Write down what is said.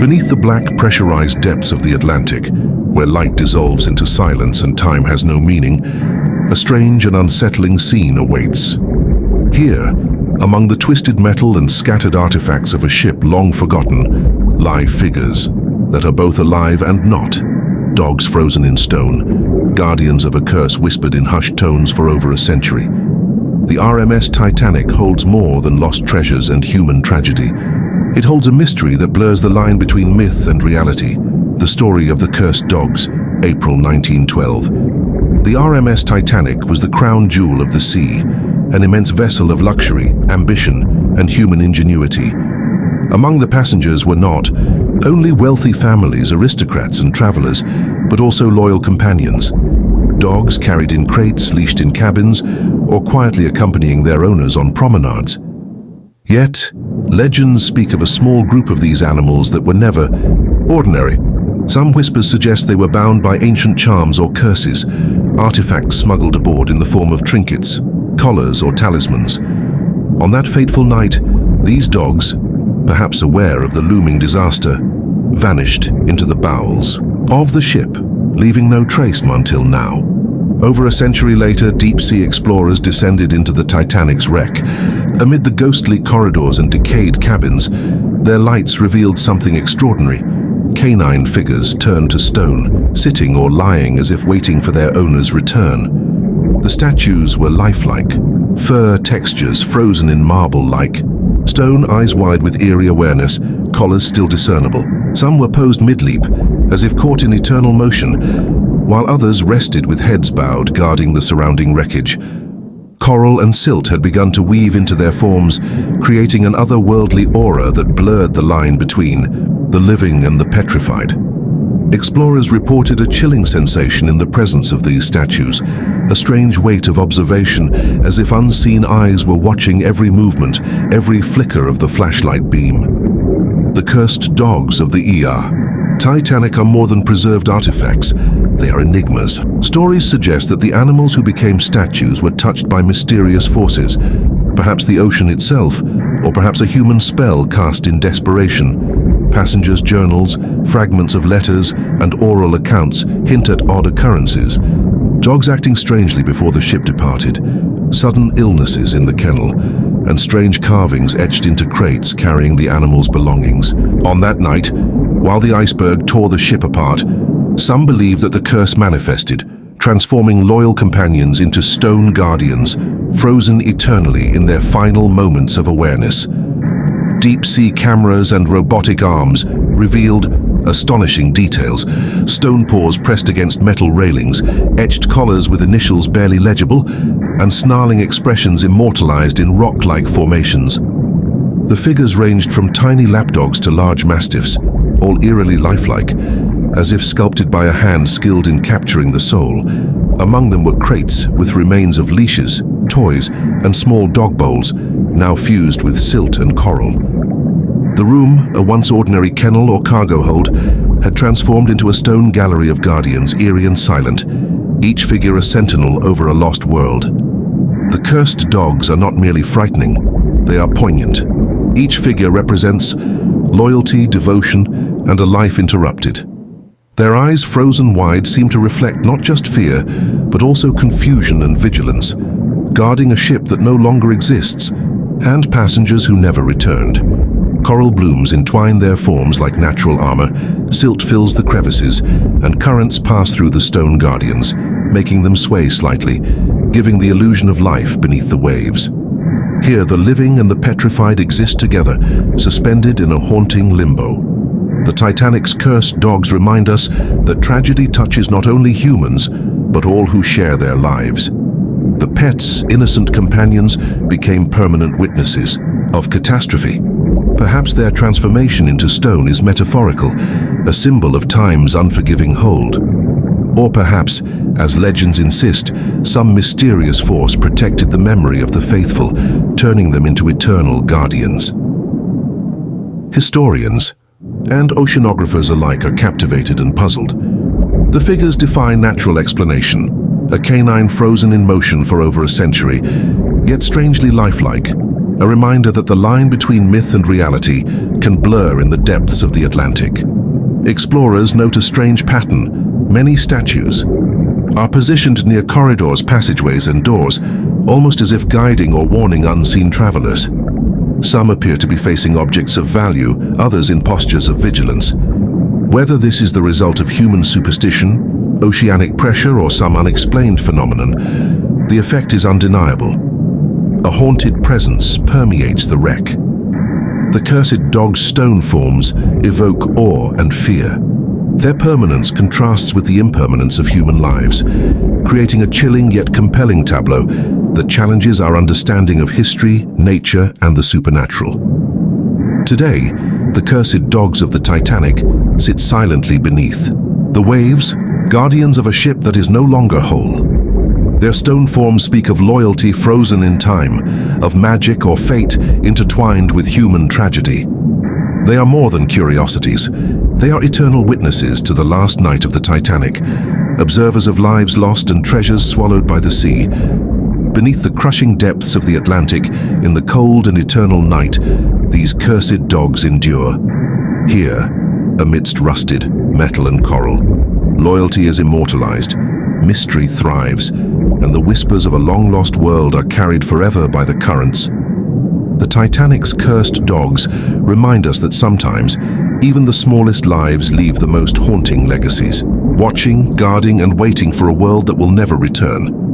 Beneath the black, pressurized depths of the Atlantic, where light dissolves into silence and time has no meaning, a strange and unsettling scene awaits. Here, among the twisted metal and scattered artifacts of a ship long forgotten, lie figures that are both alive and not. Dogs frozen in stone, guardians of a curse whispered in hushed tones for over a century. The RMS Titanic holds more than lost treasures and human tragedy. It holds a mystery that blurs the line between myth and reality. The story of the cursed dogs, April 1912. The RMS Titanic was the crown jewel of the sea, an immense vessel of luxury, ambition, and human ingenuity. Among the passengers were not only wealthy families, aristocrats, and travelers, but also loyal companions. Dogs carried in crates, leashed in cabins, or quietly accompanying their owners on promenades. Yet, legends speak of a small group of these animals that were never ordinary. Some whispers suggest they were bound by ancient charms or curses, artifacts smuggled aboard in the form of trinkets, collars, or talismans. On that fateful night, these dogs, perhaps aware of the looming disaster, vanished into the bowels of the ship, leaving no trace until now. Over a century later, deep-sea explorers descended into the Titanic's wreck. Amid the ghostly corridors and decayed cabins, their lights revealed something extraordinary. Canine figures turned to stone, sitting or lying as if waiting for their owner's return. The statues were lifelike, fur textures frozen in marble-like. Stone, eyes wide with eerie awareness, collars still discernible. Some were posed mid-leap, as if caught in eternal motion, while others rested with heads bowed, guarding the surrounding wreckage. Coral and silt had begun to weave into their forms, creating an otherworldly aura that blurred the line between the living and the petrified. Explorers reported a chilling sensation in the presence of these statues, a strange weight of observation, as if unseen eyes were watching every movement, every flicker of the flashlight beam. The cursed dogs of the Titanic are more than preserved artifacts. They are enigmas. Stories suggest that the animals who became statues were touched by mysterious forces, perhaps the ocean itself, or perhaps a human spell cast in desperation. Passengers' journals, fragments of letters, and oral accounts hint at odd occurrences. Dogs acting strangely before the ship departed, sudden illnesses in the kennel, and strange carvings etched into crates carrying the animals' belongings. On that night, while the iceberg tore the ship apart, some believe that the curse manifested, transforming loyal companions into stone guardians, frozen eternally in their final moments of awareness. Deep-sea cameras and robotic arms revealed astonishing details. Stone paws pressed against metal railings, etched collars with initials barely legible, and snarling expressions immortalized in rock-like formations. The figures ranged from tiny lapdogs to large mastiffs, all eerily lifelike, as if sculpted by a hand skilled in capturing the soul. Among them were crates with remains of leashes, toys, and small dog bowls, now fused with silt and coral. The room, a once ordinary kennel or cargo hold, had transformed into a stone gallery of guardians, eerie and silent, each figure a sentinel over a lost world. The cursed dogs are not merely frightening, they are poignant. Each figure represents loyalty, devotion, and a life interrupted. Their eyes, frozen wide, seem to reflect not just fear, but also confusion and vigilance, guarding a ship that no longer exists, and passengers who never returned. Coral blooms entwine their forms like natural armor, silt fills the crevices, and currents pass through the stone guardians, making them sway slightly, giving the illusion of life beneath the waves. Here, the living and the petrified exist together, suspended in a haunting limbo. The Titanic's cursed dogs remind us that tragedy touches not only humans, but all who share their lives. The pets, innocent companions, became permanent witnesses of catastrophe. Perhaps their transformation into stone is metaphorical, a symbol of time's unforgiving hold. Or perhaps, as legends insist, some mysterious force protected the memory of the faithful, turning them into eternal guardians. Historians and oceanographers alike are captivated and puzzled. The figures defy natural explanation, a canine frozen in motion for over a century, yet strangely lifelike. a reminder that the line between myth and reality can blur in the depths of the Atlantic. Explorers note a strange pattern. Many statues are positioned near corridors, passageways, and doors, almost as if guiding or warning unseen travelers. Some appear to be facing objects of value, others in postures of vigilance. Whether this is the result of human superstition, oceanic pressure, or some unexplained phenomenon, the effect is undeniable. A haunted presence permeates the wreck. The cursed dog's stone forms evoke awe and fear. Their permanence contrasts with the impermanence of human lives, creating a chilling yet compelling tableau that challenges our understanding of history, nature, and the supernatural. Today, the cursed dogs of the Titanic sit silently beneath the waves, guardians of a ship that is no longer whole. Their stone forms speak of loyalty frozen in time, of magic or fate intertwined with human tragedy. They are more than curiosities. They are eternal witnesses to the last night of the Titanic, observers of lives lost and treasures swallowed by the sea. Beneath the crushing depths of the Atlantic, in the cold and eternal night, these cursed dogs endure. Here, amidst rusted metal and coral, loyalty is immortalized, mystery thrives, and the whispers of a long-lost world are carried forever by the currents. The Titanic's cursed dogs remind us that sometimes, even the smallest lives leave the most haunting legacies, watching, guarding, and waiting for a world that will never return.